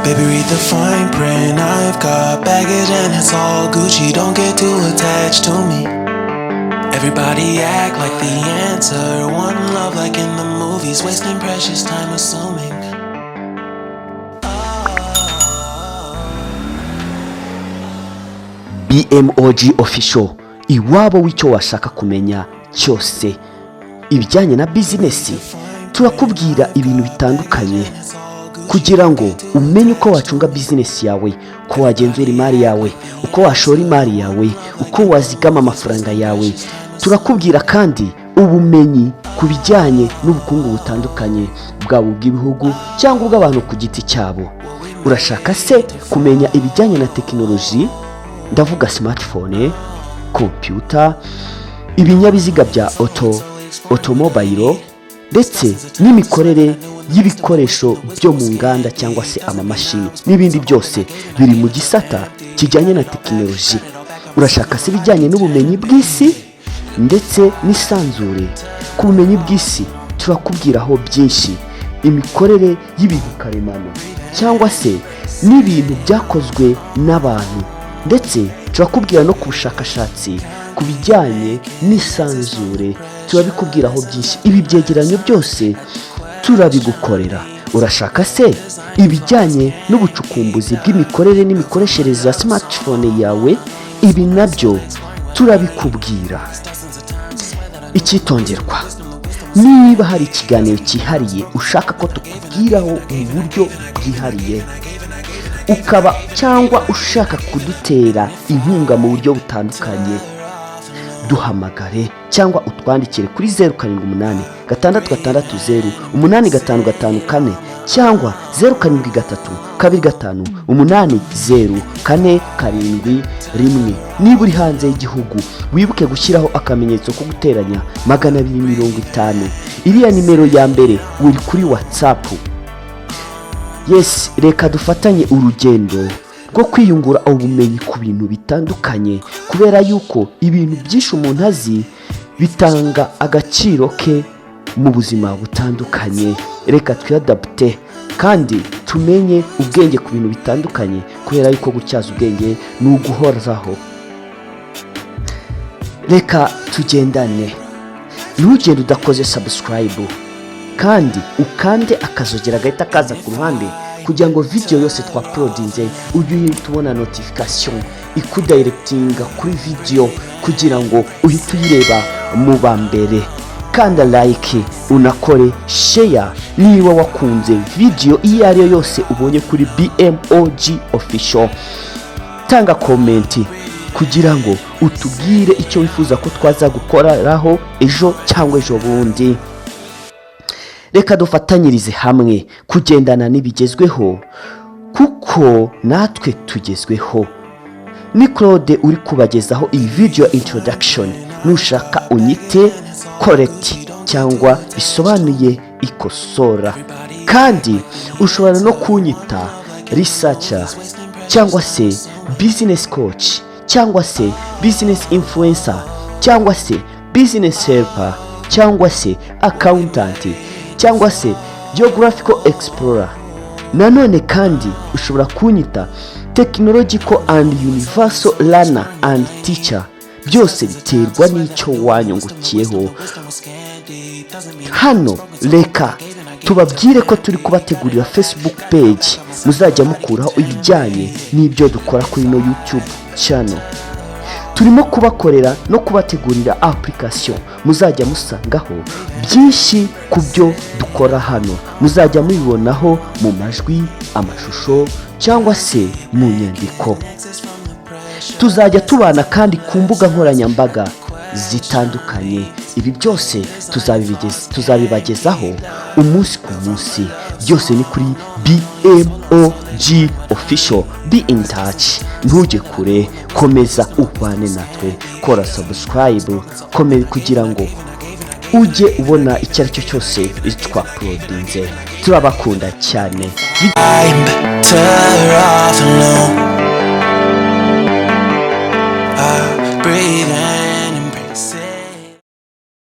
Baby, read the fine print. I've got baggage and it's all Gucci. Don't get too attached to me. Everybody act like the answer. One love like in the movies. Wasting precious time assuming. B.M.O.G official, iwabo w'icyo washaka kumenya cyose ibijyanye na bizinesi. Turakubwira ibintu bitandukanye kugira ngo umenye uko wacunga bizinesi yawe, uko wagenzura imari yawe, uko washora imari yawe, uko wazigama amafaranga yawe. Turakubwira kandi ubumenyi ku bijyanye n'ubukungu butandukanye, bwaba ubw'ibihugu cyangwa ubw'abantu ku giti cyabo. Urashaka se kumenya ibijyanye na tekinoloji? Ndavuga smartphone, computer, ibinyabiziga bya automobile ndetse n'imikorere y'ibikoresho byo mu nganda cyangwa se amamashini n'ibindi byose biri mu gisata kijyanye na tekinoloji. Urashaka se ibijyanye n'ubumenyi bw'isi ndetse n'isanzure? Ku bumenyi bw'isi turakubwiraho byinshi, imikorere y'ibintu karemano cyangwa se n'ibintu byakozwe n'abantu, ndetse turakubwira no ku bushakashatsi ku bijyanye n'isanzure. Turabikubwiraho byinshi, ibi byegeranyo byose turabigukorera. Urashaka se ibijyanye n'ubucukumbuzi bw'imikorere n'imikoreshereze ya smartphone yawe? Ibi nabyo turabikubwira. Icyitonderwa, niba hari ikiganiro cyihariye ushaka ko tukubwiraho mu buryo bwihariye, ukaba cyangwa ushaka kudutera inkunga mu buryo butandukanye, duhamagare cyangwa utwandikire kuri 078 660 8554 cyangwa 073 25 80 471. Niba uri hanze y'igihugu wibuke gushyiraho akamenyetso ko guteranya 250. Iriya nimero ya mbere uri kuri WhatsApp. Yes, reka dufatanye urugendo rwo kwiyungura ubumenyi ku bintu bitandukanye, kubera yuko ibintu byinshi umuntu azi bitanga agaciro ke mu buzima butandukanye. Reka twiyadapte kandi tumenye ubwenge ku bintu bitandukanye, kubera yuko gutyaza ubwenge ni uguhoraho. Reka tugendane, ntugende udakoze subscribe kandi ukande akazogera gahita kaza ku ruhande kugira ngo video yose twaplodinze ujye tubona notification ikudirectinga kuri video kugira ngo uhite uyireba mu bambere. Kanda like, unakore share niba wakunze video iyo ari yo yose ubonye kuri B.M.O.G official. Tanga comment kugira ngo utubwire icyo wifuza ko twazagukoreraho ejo cyangwa ejo bundi. Reka dufatanyirize hamwe kugendana n'ibigezweho kuko natwe tugezweho. Ni Claude uri kubagezaho iyi video introduction. Nushaka unyite correct cyangwa bisobanuye ikosora, kandi ushobora no kunyita researcher cyangwa se business coach cyangwa se business influencer cyangwa se business helper cyangwa se accountant cyangwa se geographical explorer. Nanone kandi ushobora kunyita technological and universal learner and teacher. Byose biterwa n'icyo wanyungukiyeho. Hano reka tubabwire ko turi kubategurira Facebook page muzajya mukuraho ibijyanye n'ibyo dukora kuri no YouTube channel. Turimo kubakorera no kubategurira application muzajya musangaho byinshi ku byo dukora hano. Muzajya mubibonaho mu majwi, amashusho cyangwa se mu nyandiko. Tuzajya tubana kandi ku mbuga nkoranyambaga zitandukanye. Ibi byose tuzabibagezaho umunsi ku munsi. Byose ni kuri B.M.O.G official. Be in touch, ntujye kure, komeza ubane natwe, kora subscribe, komeza kugira ngo ujye ubona icyo ari cyo cyose twaplodinze. Turabakunda cyane. I'm better off alone.